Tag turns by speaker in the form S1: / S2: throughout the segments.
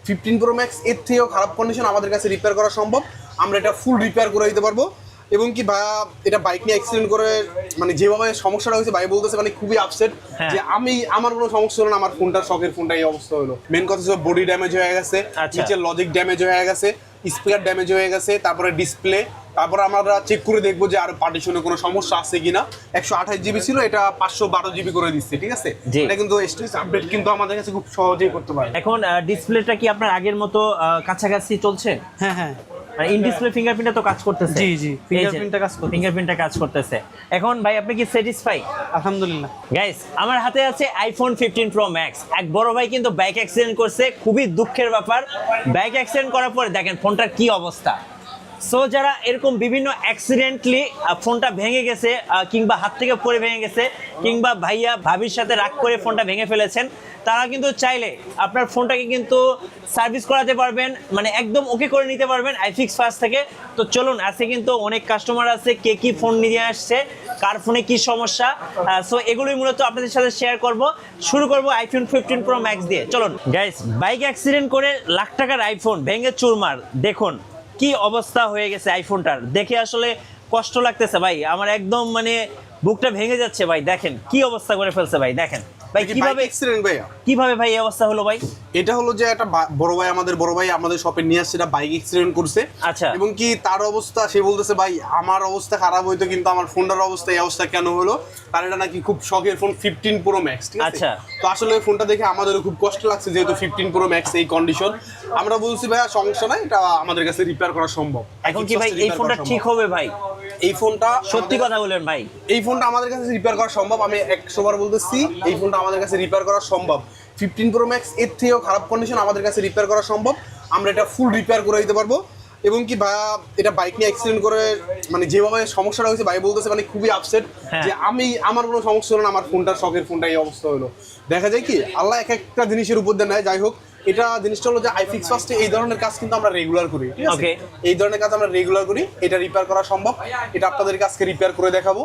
S1: 15 pro max এর থেকেও খারাপ কন্ডিশন আমাদের কাছে রিপেয়ার করা সম্ভব। আমরা এটা ফুল রিপেয়ার করে দিতে পারবো। এবং কি ভাইয়া এটা বাইক নিয়ে অ্যাক্সিডেন্ট করে মানে যেভাবে সমস্যাটা হয়েছে ভাই বলতেছে মানে খুবই আপসেট যে আমার কোনো সমস্যা হলো না, আমার ফোনটার শখের ফোনটা এই অবস্থা হলো। মেন কথা হচ্ছে বডি ড্যামেজ হয়ে গেছে, নিচের লজিক ড্যামেজ হয়ে গেছে, স্পিকার ড্যামেজ হয়ে গেছে, তারপরে ডিসপ্লে, তারপরে আমরা চেক করে দেখবো যে আর পার্টিশনে কোনো সমস্যা আছে কিনা। 128 জিবি ছিল, এটা 512 জিবি করে দিচ্ছে, ঠিক আছে। এটা কিন্তু স্টোরেজ আপডেট কিন্তু আমাদের কাছে খুব সহজেই করতে পারে।
S2: এখন ডিসপ্লেটা কি আপনার আগের মতো কাছাকাছি চলছে?
S3: হ্যাঁ হ্যাঁ,
S2: ইন ডিসপ্লে ফিঙ্গারপ্রিন্টটা তো কাজ করতেছে।
S3: জি জি,
S2: ফিঙ্গারপ্রিন্টটা কাজ করতেছে। এখন ভাই আপনি কি স্যাটিসফাই?
S3: আলহামদুলিল্লাহ।
S2: গাইস, আমার হাতে আছে আইফোন 15 প্রো ম্যাক্স। এক বড় ভাই কিন্তু বাইক অ্যাক্সিডেন্ট করছে, খুবই দুঃখের ব্যাপার। বাইক অ্যাক্সিডেন্ট করার পরে দেখেন ফোনটার কি অবস্থা। সো যারা এরকম বিভিন্ন অ্যাক্সিডেন্টলি ফোনটা ভেঙে গেছে, কিংবা হাত থেকে পড়ে ভেঙে গেছে, কিংবা ভাইয়া ভাবির সাথে রাগ করে ফোনটা ভেঙে ফেলেছেন, তারা কিন্তু চাইলে আপনার ফোনটাকে কিন্তু সার্ভিস করাতে পারবেন, মানে একদম ওকে করে নিতে পারবেন আইফিক্স ফার্স্ট থেকে। তো চলুন, আজকে কিন্তু অনেক কাস্টমার আছে, কে কি ফোন নিয়ে আসছে, কার ফোনে কি সমস্যা, সো এগুলোই মূলত আপনাদের সাথে শেয়ার করব। শুরু করব আইফোন 15 প্রো ম্যাক্স দিয়ে। চলুন গাইস, বাইক অ্যাক্সিডেন্ট করে লাখ টাকার আইফোন ভেঙে চুরমার, দেখুন কি অবস্থা হয়ে গেছে আইফোনটার। দেখে আসলে কষ্ট লাগতেছে ভাই, আমার একদম মানে বুকটা ভেঙে যাচ্ছে ভাই। দেখেন কি অবস্থা করে ফেলছে ভাই, দেখেন ভাই কিভাবে ভাই এই অবস্থা হলো ভাই।
S1: এটা হলো যে একটা বড় ভাই আমাদের শপে নিয়ে আসছে, বাইক অ্যাক্সিডেন্ট করছে।
S2: আচ্ছা।
S1: এবং কি তার অবস্থা, সে বলতেছে ভাই আমার অবস্থা খারাপ হইতো কিন্তু আমার ফোনটার অবস্থা এই অবস্থা কেন হলো। তার এটা নাকি খুব শখের ফোন 15 প্রো ম্যাক্স, ঠিক আছে।
S2: আচ্ছা।
S1: তো আসলে ফোনটা দেখে আমাদেরও খুব কষ্ট লাগছে, যেহেতু 15 প্রো ম্যাক্স এই কন্ডিশন। আমরা বলছি ভাইয়া সমস্যা নাই, এটা আমাদের কাছে রিপেয়ার করা সম্ভব।
S2: এখন কি ভাই এই ফোনটা ঠিক হবে ভাই?
S1: এই ফোনটা
S2: সত্যি কথা বলেন ভাই,
S1: এই ফোনটা আমাদের কাছে রিপেয়ার করা সম্ভব। আমি 100 বার বলতেছি, এই ফোনটা আমাদের কাছে রিপেয়ার করা সম্ভব। 15 প্রো ম্যাক্স এর থেকেও খারাপ কন্ডিশন আমাদের কাছে রিপেয়ার করা সম্ভব। আমরা এটা ফুল রিপেয়ার করে দিতে পারবো। এবং কি ভাইয়া এটা বাইক নিয়ে অ্যাক্সিডেন্ট করে মানে যেভাবে সমস্যাটা হয়েছে ভাই বলতেছে মানে খুবই আপসেট যে আমার কোনো সমস্যা হলো না, আমার ফোনটার শখের ফোনটা এই অবস্থা হলো। দেখা যায় কি আল্লাহ এক একটা জিনিসের উপর দিয়ে নেয়। যাই হোক, এটা জিনিসটা হলো যে আইফিক্স ফার্স্টে এই ধরনের কাজ কিন্তু আমরা রেগুলার করি, ঠিক আছে। এই ধরনের কাজ আমরা রেগুলার করি, এটা রিপেয়ার করা সম্ভব। এটা আপনাদেরকে আজকে রিপেয়ার করে দেখাবো,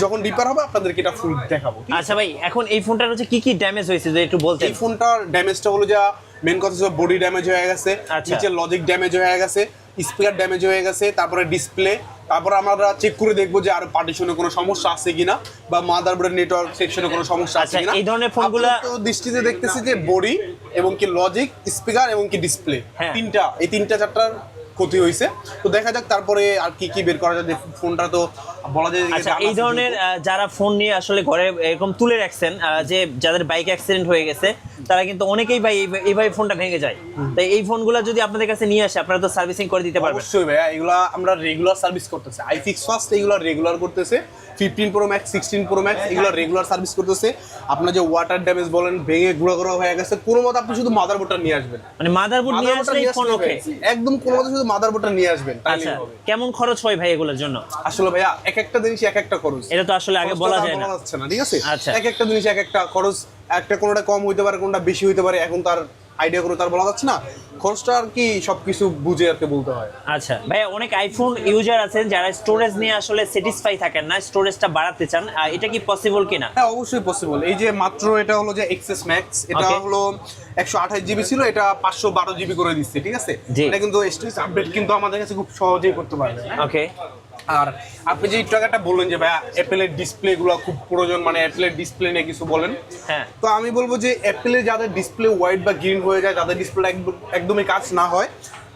S1: যখন রিপেয়ার হবে আপনাদেরকে এটা ফুল দেখাবো।
S2: আচ্ছা ভাই, এখন এই ফোনটার হচ্ছে কি কি ড্যামেজ হয়েছে যদি একটু বলতেন।
S1: এই ফোনটার ড্যামেজটা হলো যে মেন কথা হচ্ছে বডি ড্যামেজ হয়ে গেছে, নিচের লজিক ড্যামেজ হয়ে গেছে, স্পিকার ড্যামেজ হয়ে গেছে, তারপরে ডিসপ্লে, তারপরে আমরা চেক করে দেখবো যে আর পার্টিশনে কোনো সমস্যা আছে কিনা, বা মাদারবোর্ডের নেটওয়ার্ক সেকশনে কোনো সমস্যা আছে কিনা।
S2: এই ধরনের ফোনগুলো
S1: তো দৃষ্টিতে দেখতেছি যে বডি এবং কি লজিক, স্পিকার এবং কি ডিসপ্লে, এই তিনটা চারটার ক্ষতি হয়েছে। তো দেখা যাক তারপরে আর কি কি বের করা যায়। ফোনটা তো বলা যায়।
S2: আচ্ছা, এই ধরনের যারা ফোন নিয়ে আসলে ঘরে এরকম তুলে রাখছেন, যে যাদের বাইক অ্যাক্সিডেন্ট হয়ে গেছে, তারা কিন্তু অনেকেই ভাই এইভাবে ফোনটা ভেঙে যায়। তাই এই ফোনগুলো যদি আপনাদের কাছে নিয়ে আসে, আপনারা তো সার্ভিসিং করে দিতে পারবেন।
S1: অবশ্যই ভাইয়া, এগুলা আমরা রেগুলার সার্ভিস করতেছি। আইফিক্স ফার্স্ট এগুলা রেগুলার করতেছে। 15 প্রো ম্যাক্স, 16 প্রো ম্যাক্স এগুলো রেগুলার সার্ভিস করতেছে। আপনার যে ওয়াটার ড্যামেজ বলেন, ভেঙে গুঁড়া হয়ে গেছে, কোনো মতে আপনি শুধু মাদারবোর্ডটা নিয়ে আসবেন,
S2: মানে মাদারবোর্ড নিয়ে আসলেই ফোন ওকে
S1: একদম, কোনো মতে শুধু মাদারবোর্ডটা নিয়ে আসবেন।
S2: আচ্ছা, কেমন খরচ হয় ভাই এগুলোর জন্য?
S1: আসলে ভাইয়া এক একটা জিনিস এক একটা খরচ,
S2: এটা তো আসলে আগে বলা যায় না,
S1: ঠিক আছে।
S2: আচ্ছা,
S1: এক একটা জিনিস এক একটা খরচ, একটা কোনোটা কম হইতে পারে, কোনটা বেশি হইতে পারে, এখন তার আইডিয়া করে তার বলা যাচ্ছে না। খরচটা আর কি সবকিছু বুঝে আর কি বলতে হয়।
S2: আচ্ছা ভাই, অনেক আইফোন ইউজার আছেন যারা স্টোরেজ নিয়ে আসলে স্যাটিসফাই থাকেন না, স্টোরেজটা বাড়াতে চান, এটা কি পসিবল কিনা?
S1: হ্যাঁ, অবশ্যই পসিবল। এই যে মাত্র এটা হলো যে এক্সএস ম্যাক্স, এটা হলো 128 জিবি ছিল, এটা 512 জিবি করে দিচ্ছে, ঠিক আছে। এটা কিন্তু স্টোরেজ আপডেট কিন্তু আমাদের কাছে খুব সহজেই করতে পারবে।
S2: ওকে।
S1: আর আপনি যে টাকাটা বললেন যে ভাইয়া অ্যাপেলের ডিসপ্লে গুলো খুব প্রয়োজন, মানে অ্যাপেলের ডিসপ্লে নিয়ে কিছু বলেন।
S2: হ্যাঁ,
S1: তো আমি বলবো যে অ্যাপেলের যাদের ডিসপ্লে হোয়াইট বা গ্রিন হয়ে যায়, যাদের ডিসপ্লে একদমই কাজ না হয়,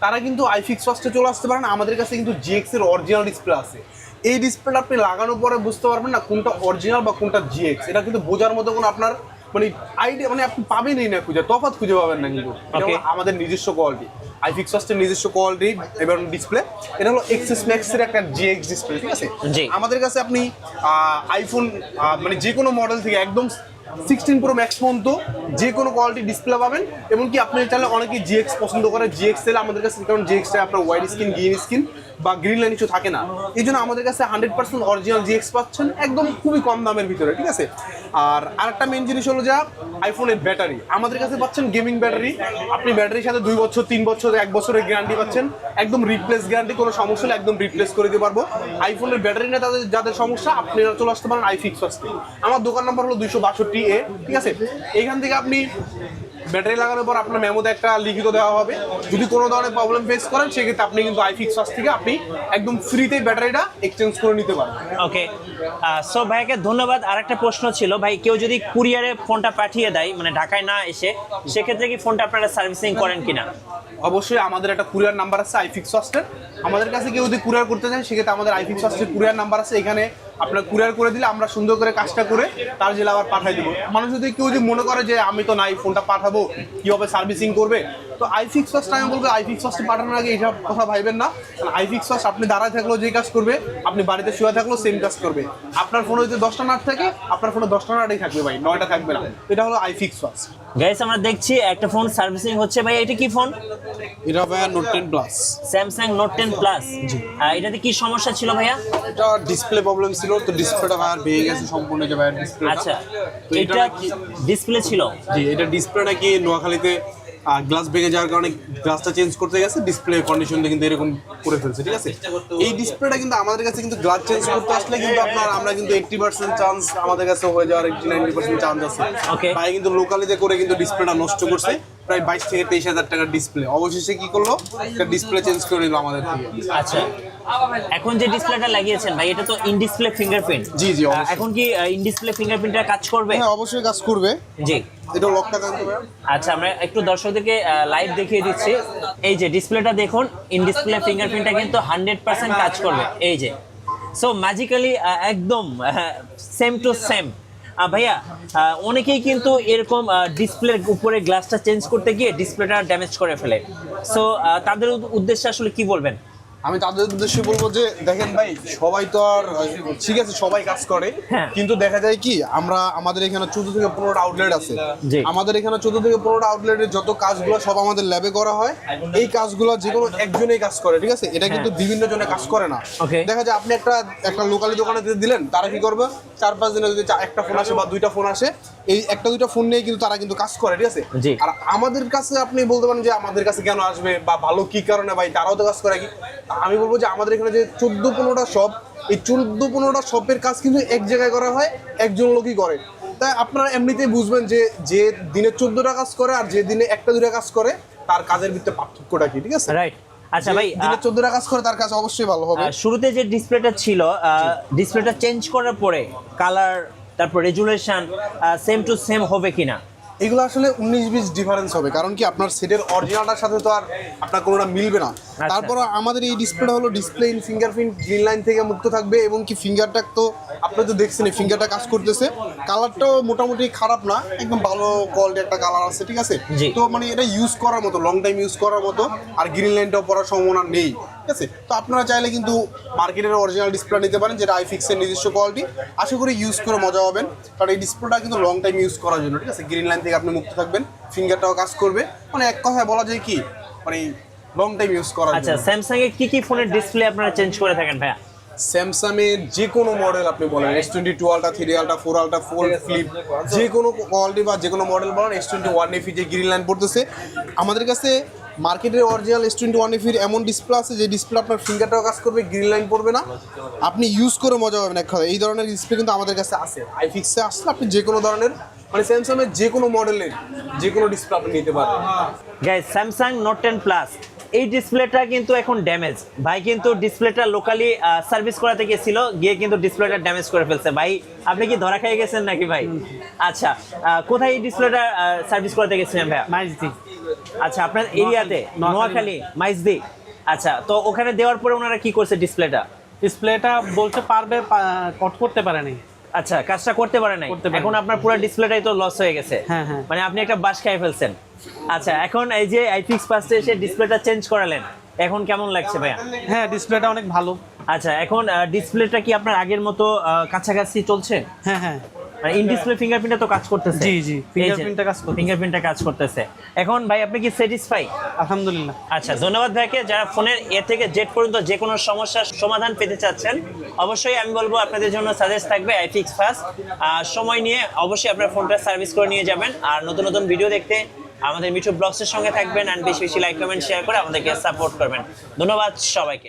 S1: তারা কিন্তু আইফিক্স ফার্স্টে চলে আসতে পারেন। আমাদের কাছে কিন্তু জিএক্স এর অরিজিনাল ডিসপ্লে আছে। এই ডিসপ্লেটা আপনি লাগানোর পরে বুঝতে পারবেন না কোনটা অরিজিনাল বা কোনটা জিএক্স। এটা কিন্তু বোঝার মতো কোনো আপনার মানে আইডিয়া, মানে আপনি পাবেনই না, খুঁজে তফাৎ খুঁজে পাবেন না। কিন্তু আমাদের নিজস্ব কোয়ালিটি, আইফিক্স ফার্স্টের নিজস্ব কোয়ালিটি এবং ডিসপ্লে। এটা হলো এক্সএস ম্যাক্সের একটা জিএক্স ডিসপ্লে, ঠিক আছে। আমাদের কাছে আপনি আইফোন মানে যে কোনো মডেল থেকে একদম 16 প্রো ম্যাক্স পর্যন্ত যে কোনো কোয়ালিটি ডিসপ্লে পাবেন। এমনকি আপনি চাইলে অনেকে জিএক্স পছন্দ করে, জিএক্স এলে আমাদের কাছে, কারণ জিএক্সটা আপনার হোয়াইট স্ক্রিন, গ্রিন স্ক্রিন বা গ্রিন লাইন কিছু থাকে না, এই জন্য আমাদের কাছে 100% অরিজিনাল জিএক্স পাচ্ছেন একদম খুবই কম দামের ভিতরে, ঠিক আছে। আর আরেকটা মেন জিনিস হলো যা আইফোনের ব্যাটারি, আমাদের কাছে পাচ্ছেন গেমিং ব্যাটারি। আপনি ব্যাটারির সাথে 2 বছর, 3 বছর, 1 বছরের গ্যারান্টি পাচ্ছেন, একদম রিপ্লেস গ্যারান্টি, কোনো সমস্যা হলে একদম রিপ্লেস করে দিতে পারবো। আইফোনের ব্যাটারি না যাদের সমস্যা, আপনি চলে আসতে পারেন আইফিক্স ফার্স্টে। আমার দোকান নাম্বার হলো 262A, ঠিক আছে। এইখান থেকে আপনি ব্যাটারি লাগানোর পর আপনার মেমোতে একটা লিখিত দেওয়া হবে, যদি কোনো ধরনের প্রবলেম ফেস করেন সেক্ষেত্রে আপনি কিন্তু আইফিক্স ফার্স্ট থেকে আপনি একদম ফ্রিতে ব্যাটারিটা এক্সচেঞ্জ করে নিতে পারবেন।
S2: ওকে, সো ভাইকে ধন্যবাদ। আরেকটা প্রশ্ন ছিল ভাই, কেউ যদি কুরিয়ারে ফোনটা পাঠিয়ে দেয় মানে ঢাকায় না এসে, সেক্ষেত্রে কি ফোনটা আপনারা সার্ভিসিং করেন কিনা?
S1: অবশ্যই আমাদের একটা কুরিয়ার নাম্বার আছে আইফিক্স ফার্স্টের, আমাদের কাছে কেউ যদি কুরিয়ার করতে চান সেক্ষেত্রে আমাদের আইফিক্স ফার্স্টের কুরিয়ার নাম্বার আছে, এখানে আপনার কুরিয়ার করে দিলে আমরা সুন্দর করে কাজটা করে তার জেলা আবার পাঠিয়ে দেবো। মানুষ যদি কেউ যদি মনে করে যে আমি তো নাই ফোনটা পাঠাবো কীভাবে সার্ভিসিং করবে, তো আইফিক্স ফার্স্ট আমি বলবো আইফিক্স ফার্স্টে পাঠানোর আগে এইসব কথা ভাইবেন না, কারণ আইফিক্স ফার্স্ট আপনি দাঁড়ায় থাকলেও যে কাজ করবে, আপনি বাড়িতে শুয়ে থাকলেও সেম কাজ করবে। আপনার ফোনে যদি 10টা নাট থাকে আপনার ফোনে 10টা নাটই থাকবে ভাই, 9টা থাকবে না। এটা হলো আইফিক্স ফার্স্ট।
S2: গাইস আমরা দেখছি একটা ফোন সার্ভিসিং হচ্ছে। ভাই এটা কি ফোন?
S1: এটা ভাইয়া note 10 plus,
S2: Samsung note 10 plus. এটাতে কি সমস্যা ছিল ভাইয়া?
S1: এটা ডিসপ্লে প্রবলেম ছিল, তো ডিসপ্লেটা ভাইয়ার ভেঙে গেছে সম্পূর্ণ, যে ভাইয়ার ডিসপ্লেটা।
S2: আচ্ছা, এটা ডিসপ্লে ছিল?
S1: জি, এটা ডিসপ্লেটা কি নোয়াখালীতে গ্লাস ভেঙে যাওয়ার কারণে গ্লাসটা চেঞ্জ করতে গেছে, ডিসপ্লে কন্ডিশনটা কিন্তু এরকম করে ফেলছে, ঠিক আছে। এই ডিসপ্লেটা কিন্তু আমাদের কাছে কিন্তু গ্লাস চেঞ্জ করতে আসলে কিন্তু আমরা কিন্তু 80% চান্স আমাদের কাছে হয়ে যাওয়ার 80-90% চান্স আছে।
S2: ওকে,
S1: ভাই কিন্তু লোকালিতে করে কিন্তু ডিসপ্লেটা নষ্ট করছে, প্রায় 22 থেকে 23 হাজার টাকার ডিসপ্লে। অবশেষে কি করলো, একটা ডিসপ্লে চেঞ্জ করে নিল আমাদের থেকে।
S2: আচ্ছা, এখন যে ডিসপ্লেটা লাগিয়েছেন ভাই, এটা তো ইন ডিসপ্লে ফিঙ্গারপ্রিন্ট।
S1: জি জি, অবশ্যই।
S2: এখন কি ইন ডিসপ্লে ফিঙ্গারপ্রিন্টটা কাজ করবে?
S1: হ্যাঁ, অবশ্যই কাজ করবে।
S2: জি,
S1: এটা লকটা জানতে পারেন।
S2: আচ্ছা, আমরা একটু দর্শকদেরকে লাইভ দেখিয়ে দিচ্ছি। এই যে ডিসপ্লেটা দেখুন, ইন ডিসপ্লে ফিঙ্গারপ্রিন্টটা কিন্তু 100% কাজ করবে। এই যে সো ম্যাজিক্যালি একদম সেম টু সেম। ভাইয়া অনেকেই কিন্তু এরকম ডিসপ্লের উপরে গ্লাসটা চেঞ্জ করতে গিয়ে ডিসপ্লেটা ড্যামেজ করে ফেলে। সো তাদের উদ্দেশ্যে আসলে কি বলবেন?
S1: আমি তাদের উদ্দেশ্যে বলবো যে দেখেন ভাই, সবাই তো আর ঠিক আছে সবাই কাজ করে,
S2: হ্যাঁ।
S1: কিন্তু দেখা যায় কি আমাদের এখানে 14 থেকে 15টা আউটলেট আছে।
S2: জি।
S1: আমাদের এখানে 14 থেকে 15টা আউটলেটের যত কাজগুলো সব আমাদের ল্যাবে করা হয়। এই কাজগুলো যে কোনো একজনেই কাজ করে, ঠিক আছে, এটা কিন্তু বিভিন্ন জনে কাজ করে না।
S2: Okay.
S1: দেখা যায় আপনি একটা লোকালি দোকানে দিলেন, তারা কি করবে, 4-5 দিনে যদি একটা ফোন আসে বা 2টা ফোন আসে, এই 1-2টা ফোন নিয়ে কিন্তু তারা কিন্তু কাজ করে, ঠিক আছে।
S2: জি।
S1: আর আমাদের কাছে আপনি বলতে পারেন যে আমাদের কাছে কেন আসবে বা ভালো কি কারণে, ভাই তারাও তো কাজ করে কি। আমি বলবো যে আমাদের এখানে যে 14-15টা শপ, এই 14-15টা শপের কাজ কিন্তু এক জায়গায় করা হয়, একজন লোকই করে। তাই আপনারা এমনিতেই বুঝবেন যে দিনে 14টা কাজ করে আর যে দিনে 1-2টা কাজ করে, তার কাজের ভিতরে পার্থক্যটা কি, ঠিক আছে।
S2: রাইট। আচ্ছা ভাই,
S1: দিনে 14টা কাজ করে তার কাজ অবশ্যই ভালো হবে।
S2: শুরুতে যে ডিসপ্লেটা ছিল, ডিসপ্লেটা চেঞ্জ করার পরে কালার, তারপর রেজুলেশন সেম টু সেম হবে কিনা?
S1: এগুলো আসলে 19-20 ডিফারেন্স হবে, কারণ কি আপনার সেটের অরিজিনালটার সাথে তো আর আপনার কোনোটা মিলবে না। তারপর আমাদের এই ডিসপ্লেটা হলো display in fingerprint green line থেকে মুক্ত থাকবে, এবং কি ফিঙ্গারটা তো আপনি তো দেখছেন ফিঙ্গারটা কাজ করতেছে, কালারটাও মোটামুটি খারাপ না, একদম ভালো কোয়ালিটি একটা কালার আছে, ঠিক আছে। তো মানে এটা ইউজ করার মতো, লং টাইম ইউজ করার মতো, আর গ্রিন লাইনটাও পড়ার সম্ভাবনা নেই, ঠিক আছে। তো আপনারা চাইলে কিন্তু মার্কেটের অরিজিনাল ডিসপ্লে নিতে পারেন, যেটা আইফিক্সের নিজস্ব কোয়ালিটি। আশা করি ইউজ করে মজা হবেন, কারণ এই ডিসপ্লেটা কিন্তু লং টাইম ইউজ করার জন্য, ঠিক আছে। গ্রিন লাইন থেকে আপনি মুক্ত থাকবেন, ফিঙ্গারটাও কাজ করবে, মানে এক কথায় বলা যায় কি মানে লং টাইম ইউজ করার জন্য।
S2: আচ্ছা, স্যামসাং এর কি ফোনের ডিসপ্লে আপনারা চেঞ্জ করে থাকেন ভাইয়া?
S1: স্যামসাং এর যে কোনো মডেল আপনি বলেন, S22 ultra, 3 ultra, 4 ultra, 4 flip, যে কোনো কোয়ালিটি বা যে কোনো মডেল বলেন, S21 FE যে গ্রিন লাইন পড়তেছে, আমাদের কাছে মার্কেটের অরিজিনাল S21 FE এমন ডিসপ্লে আছে যে ডিসপ্লে আপনার ফিঙ্গারটাও কাজ করবে, গ্রিন লাইন পড়বে না, আপনি ইউজ করে মজা পাবেন এক কথা। এই ধরনের ডিসপ্লে কিন্তু আমাদের কাছে আছে। আইফিক্সে আসলে আপনি যে কোনো ধরনের মানে স্যামসাং এর যে কোনো মডেলের যে কোনো ডিসপ্লে আপনি নিতে পারবেন।
S2: গাইস, স্যামসাং নোট 10 প্লাস এই ডিসপ্লেটা কিন্তু এখন ড্যামেজ। ভাই কিন্তু ডিসপ্লেটা লোকালি সার্ভিস করাতে গিয়েছিল, গিয়ে কিন্তু ডিসপ্লেটা ড্যামেজ করে ফেলছে। ভাই আপনি কি ধরা খেয়ে গেছেন নাকি ভাই? আচ্ছা, কোথায় এই ডিসপ্লেটা সার্ভিস করাতে গেছিলেন ভাইয়া?
S3: মাইজদি।
S2: আচ্ছা, আপনার এরিয়াতে নোয়াখালী মাইজদি। আচ্ছা, তো ওখানে দেওয়ার পরে ওনারা কি করছে
S3: ডিসপ্লেটা বলতে পারবে, কট করতে পারেনি।
S2: আচ্ছা, কাজটা করতে পারে নাই। এখন আপনার পুরো ডিসপ্লেটাই তো লস হয়ে গেছে।
S3: হ্যাঁ হ্যাঁ,
S2: মানে আপনি একটা বাস খেয়ে ফেলছেন। আচ্ছা, এখন এই যে আইফিক্স ফার্স্টে এসে ডিসপ্লেটা চেঞ্জ করালেন, এখন কেমন লাগছে ভাইয়া?
S3: হ্যাঁ, ডিসপ্লেটা অনেক ভালো।
S2: আচ্ছা, এখন ডিসপ্লেটা কি আপনার আগের মতো কাছাকাছি চলছে?
S3: হ্যাঁ হ্যাঁ,
S2: ইন ডিসপ্লে ফিঙ্গারপ্রিন্টটা তো কাজ করতেছে।
S3: জি জি, ফিঙ্গারপ্রিন্টটা কাজ করতেছে।
S2: এখন ভাই আপনি কি স্যাটিসফাই?
S3: আলহামদুলিল্লাহ।
S2: আচ্ছা, ধন্যবাদ ভাইকে। যারা ফোনের এ থেকে জেড পর্যন্ত যে কোনো সমস্যার সমাধান পেতে চাচ্ছেন, অবশ্যই আমি বলবো আপনাদের জন্য সাজেস্ট থাকবে আইফিক্স ফার্স্ট। সময় নিয়ে অবশ্যই আপনার ফোনটা সার্ভিস করে নিয়ে যাবেন। আর নতুন নতুন ভিডিও দেখতে আমাদের মিঠু ব্লগসের সঙ্গে থাকবেন, আর বেশি বেশি লাইক কমেন্ট শেয়ার করে আমাদেরকে সাপোর্ট করবেন। ধন্যবাদ সবাইকে।